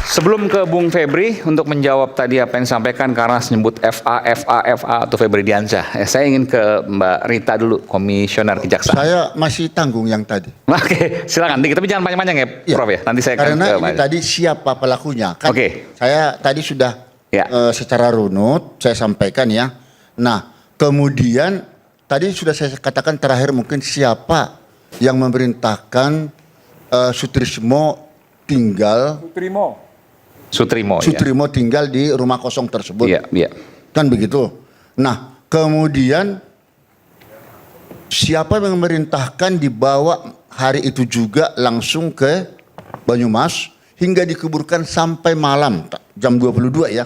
Sebelum ke Bung Febri untuk menjawab tadi apa yang disampaikan karena menyebut FA atau Febri Diansyah, saya ingin ke Mbak Rita dulu, Komisioner Kejaksaan. Saya masih tanggung yang tadi. Oke, silakan. Tapi jangan panjang-panjang ya, Prof ya. Nanti saya akan karena ke ini tadi siapa pelakunya. Kan saya tadi sudah secara runut saya sampaikan ya. Nah, kemudian tadi sudah saya katakan terakhir mungkin siapa yang memerintahkan Sutrismo tinggal Sutrimo tinggal di rumah kosong tersebut. Iya. Kan begitu. Nah, kemudian siapa yang memerintahkan dibawa hari itu juga langsung ke Banyumas hingga dikuburkan sampai malam jam 22 ya.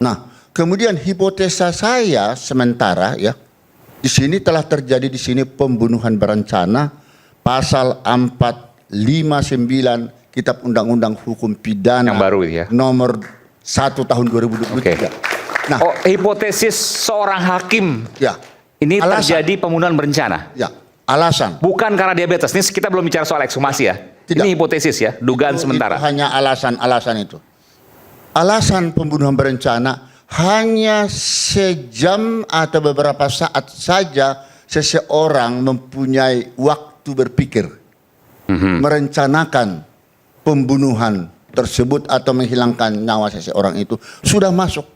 Nah, kemudian hipotesa saya sementara ya, di sini telah terjadi di sini pembunuhan berencana pasal 459 Kitab Undang-Undang Hukum Pidana yang baru ya. Nomor 1 tahun 2023. Nah, hipotesis seorang hakim. Ya. Ini terjadi pembunuhan berencana. Ya. Alasan. Bukan karena diabetes. Ini kita belum bicara soal ekshumasi ya. Tidak. Ini hipotesis ya, dugaan sementara. Itu hanya alasan itu. Alasan pembunuhan berencana hanya sejam atau beberapa saat saja seseorang mempunyai waktu berpikir merencanakan pembunuhan tersebut atau menghilangkan nyawa seseorang itu sudah masuk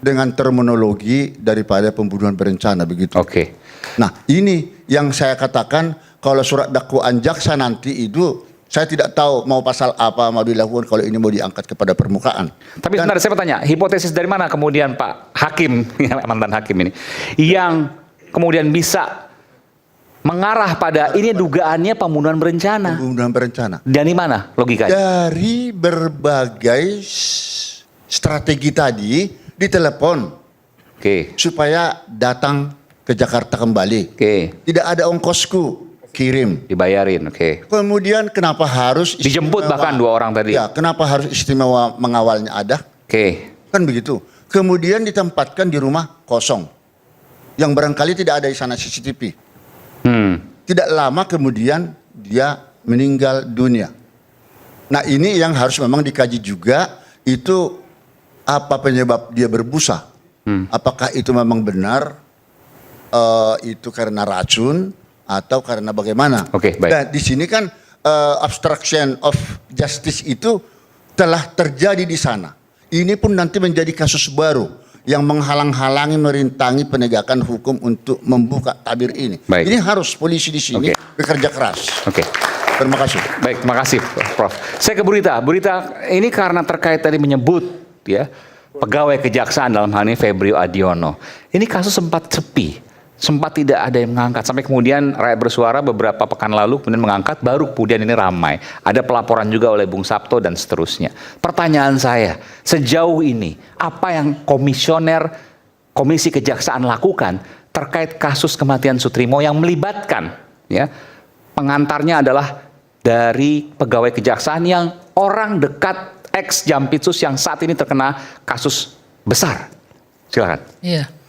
dengan terminologi daripada pembunuhan berencana begitu. Oke. Nah, ini yang saya katakan kalau surat dakwaan jaksa nanti itu saya tidak tahu mau pasal apa mau dilakukan kalau ini mau diangkat kepada permukaan. Tapi sebentar saya bertanya, hipotesis dari mana kemudian Pak Hakim, mantan hakim ini, yang kemudian bisa mengarah pada ini dugaannya pembunuhan berencana? Pembunuhan berencana. Dari mana logikanya? Dari berbagai strategi tadi ditelepon. Supaya datang ke Jakarta kembali. Tidak ada ongkosku, kirim. Dibayarin, Kemudian kenapa harus dijemput bahkan 2 orang tadi? Ya, kenapa harus istimewa mengawalnya ada? Kan begitu. Kemudian ditempatkan di rumah kosong. Yang barangkali tidak ada di sana CCTV. Tidak lama kemudian dia meninggal dunia. Nah, ini yang harus memang dikaji juga, itu apa penyebab dia berbusa. Apakah itu memang benar itu karena racun atau karena bagaimana? Baik. Dan di sini kan obstruction of justice itu telah terjadi di sana. Ini pun nanti menjadi kasus baru yang menghalang-halangi merintangi penegakan hukum untuk membuka tabir ini. Ini harus polisi di sini bekerja keras. Terima kasih. Baik, terima kasih Prof. Saya ke Bu Rita. Bu Rita, ini karena terkait tadi menyebut ya pegawai kejaksaan dalam hal ini Febrio Adiono. Ini kasus sempat sepi. Sempat tidak ada yang mengangkat, sampai kemudian rakyat bersuara beberapa pekan lalu kemudian mengangkat, baru kemudian ini ramai. Ada pelaporan juga oleh Bung Sabto dan seterusnya. Pertanyaan saya, sejauh ini apa yang komisioner Komisi Kejaksaan lakukan terkait kasus kematian Sutrimo yang melibatkan ya pengantarnya adalah dari pegawai kejaksaan yang orang dekat ex Jampitsus yang saat ini terkena kasus besar. Silakan. Iya.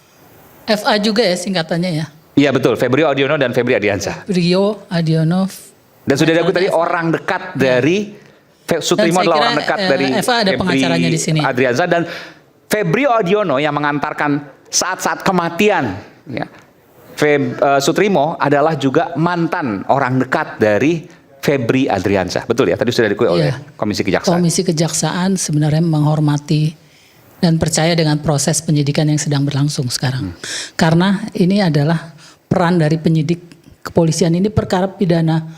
FA juga ya singkatannya ya. Iya betul, Febrio Adiono dan Febri Diansyah. Febrio Adiono. Dan sudah diakui tadi orang dekat dari Sutrimo adalah orang dekat dari FA ada pengacaranya di sini. Adriansyah dan Febrio Adiono yang mengantarkan saat-saat kematian ya. Sutrimo adalah juga mantan orang dekat dari Febri Adriansyah. Betul ya, tadi sudah diakui oleh Komisi Kejaksaan. Komisi Kejaksaan sebenarnya menghormati dan percaya dengan proses penyidikan yang sedang berlangsung sekarang. Karena ini adalah peran dari penyidik kepolisian, ini perkara pidana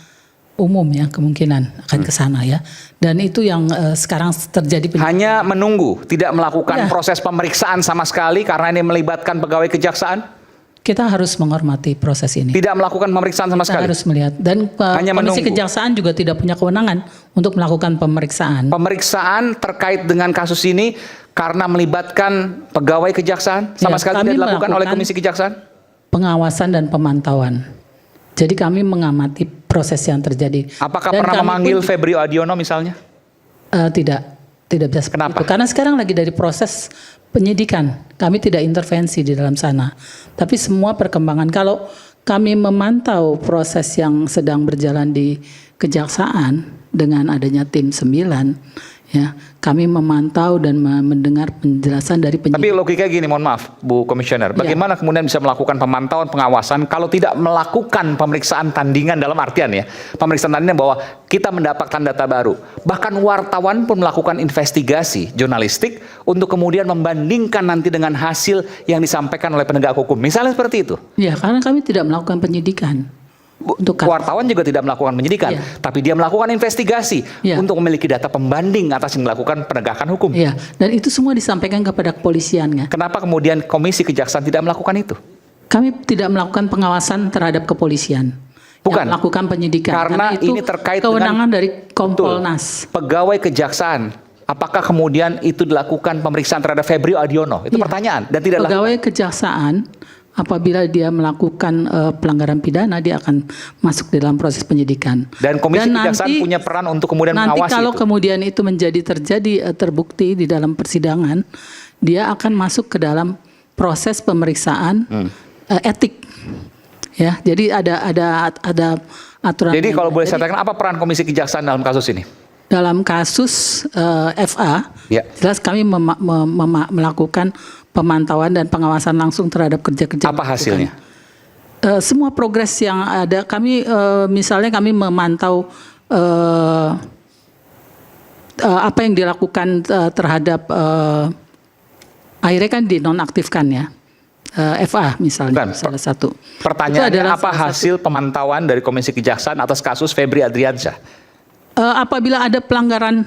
umum ya, kemungkinan akan ke sana ya. Dan itu yang sekarang terjadi. Hanya menunggu, tidak melakukan proses pemeriksaan sama sekali karena ini melibatkan pegawai kejaksaan? Kita harus menghormati proses ini. Tidak melakukan pemeriksaan sama sekali? Kita harus melihat. Dan Komisi Kejaksaan juga tidak punya kewenangan untuk melakukan pemeriksaan. Pemeriksaan terkait dengan kasus ini karena melibatkan pegawai kejaksaan sama sekali tidak dilakukan oleh Komisi Kejaksaan? Pengawasan dan pemantauan. Jadi kami mengamati proses yang terjadi. Apakah pernah memanggil Febrio Adiono misalnya? Tidak bisa. Kenapa? Itu. Karena sekarang lagi dari proses penyidikan. Kami tidak intervensi di dalam sana. Tapi semua perkembangan, kalau kami memantau proses yang sedang berjalan di Kejaksaan dengan adanya tim 9, Ya, kami memantau dan mendengar penjelasan dari penyidik. Tapi logika gini, mohon maaf Bu Komisioner, bagaimana kemudian bisa melakukan pemantauan pengawasan kalau tidak melakukan pemeriksaan tandingan, dalam artian ya, pemeriksaan tandingan bahwa kita mendapatkan data baru. Bahkan wartawan pun melakukan investigasi jurnalistik untuk kemudian membandingkan nanti dengan hasil yang disampaikan oleh penegak hukum. Misalnya seperti itu. Ya, karena kami tidak melakukan penyidikan. Untuk wartawan juga tidak melakukan penyidikan, tapi dia melakukan investigasi untuk memiliki data pembanding atas yang dilakukan penegakan hukum. Iya, dan itu semua disampaikan kepada kepolisian. Ya. Kenapa kemudian Komisi Kejaksaan tidak melakukan itu? Kami tidak melakukan pengawasan terhadap kepolisian. Bukan. Yang melakukan penyidikan. Karena itu ini terkait kewenangan dengan dari Kompolnas. Pegawai Kejaksaan. Apakah kemudian itu dilakukan pemeriksaan terhadap Febrio Adiono? Itu pertanyaan dan tidak pegawai Kejaksaan apabila dia melakukan pelanggaran pidana, dia akan masuk di dalam proses penyidikan. Dan Komisi Kejaksaan punya peran untuk kemudian mengawasi itu. Nanti kalau kemudian itu terjadi terbukti di dalam persidangan, dia akan masuk ke dalam proses pemeriksaan etik. Ya, jadi ada aturan. Jadi kalau boleh saya tanyakan, apa peran Komisi Kejaksaan dalam kasus ini? Dalam kasus FA, jelas kami melakukan pemantauan dan pengawasan langsung terhadap kerja-kerja. Apa hasilnya? Semua progres yang ada, kami misalnya kami memantau apa yang dilakukan terhadap akhirnya kan dinonaktifkan ya. FA misalnya salah satu. Pertanyaannya apa hasil pemantauan dari Komisi Kejaksaan atas kasus Febri Adriansyah? Apabila ada pelanggaran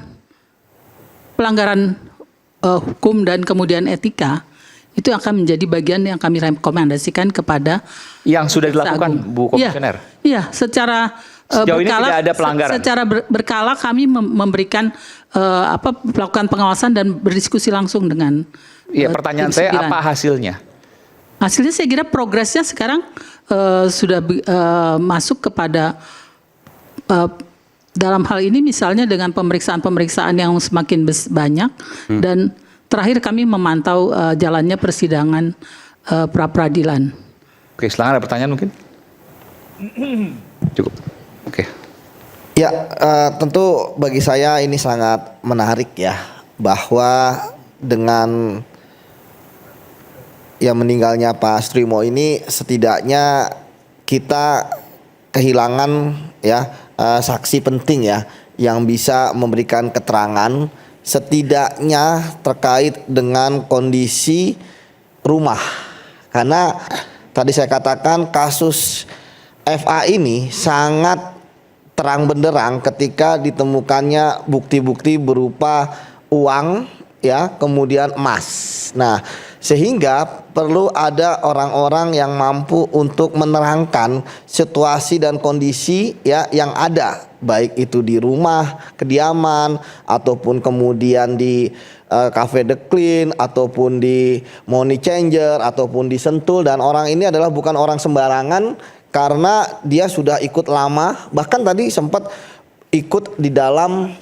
hukum dan kemudian etika, itu akan menjadi bagian yang kami rekomendasikan kepada yang sudah dilakukan Bu Komisioner. Iya, secara sejauh berkala, ini tidak ada pelanggaran. Secara berkala kami memberikan melakukan pengawasan dan berdiskusi langsung dengan. Iya, pertanyaan saya apa hasilnya? Hasilnya saya kira progresnya sekarang sudah masuk kepada dalam hal ini misalnya dengan pemeriksaan-pemeriksaan yang semakin banyak dan terakhir kami memantau jalannya persidangan pra-peradilan. Oke, silakan ada pertanyaan mungkin? Cukup. Oke. Ya, tentu bagi saya ini sangat menarik ya, bahwa dengan yang meninggalnya Pak Strimo ini setidaknya kita kehilangan ya saksi penting ya yang bisa memberikan keterangan setidaknya terkait dengan kondisi rumah. Karena tadi saya katakan kasus FA ini sangat terang benderang ketika ditemukannya bukti-bukti berupa uang ya, kemudian emas. Nah, sehingga perlu ada orang-orang yang mampu untuk menerangkan situasi dan kondisi ya yang ada, baik itu di rumah kediaman ataupun kemudian di Cafe The Clean ataupun di Money Changer ataupun di Sentul. Dan orang ini adalah bukan orang sembarangan karena dia sudah ikut lama, bahkan tadi sempat ikut di dalam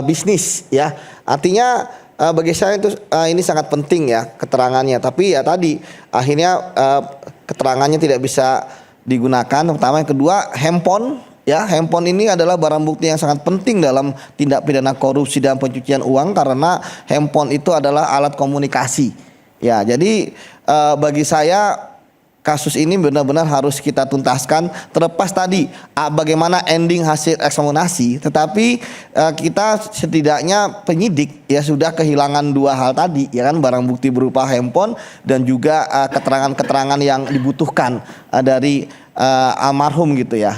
bisnis ya. Artinya bagi saya itu ini sangat penting ya keterangannya. Tapi ya tadi akhirnya keterangannya tidak bisa digunakan. Pertama, yang kedua handphone ya, handphone ini adalah barang bukti yang sangat penting dalam tindak pidana korupsi dan pencucian uang karena handphone itu adalah alat komunikasi. Ya, jadi bagi saya kasus ini benar-benar harus kita tuntaskan, terlepas tadi bagaimana ending hasil eksaminasi, tetapi kita setidaknya penyidik ya sudah kehilangan dua hal tadi ya kan, barang bukti berupa handphone dan juga keterangan-keterangan yang dibutuhkan dari almarhum gitu ya.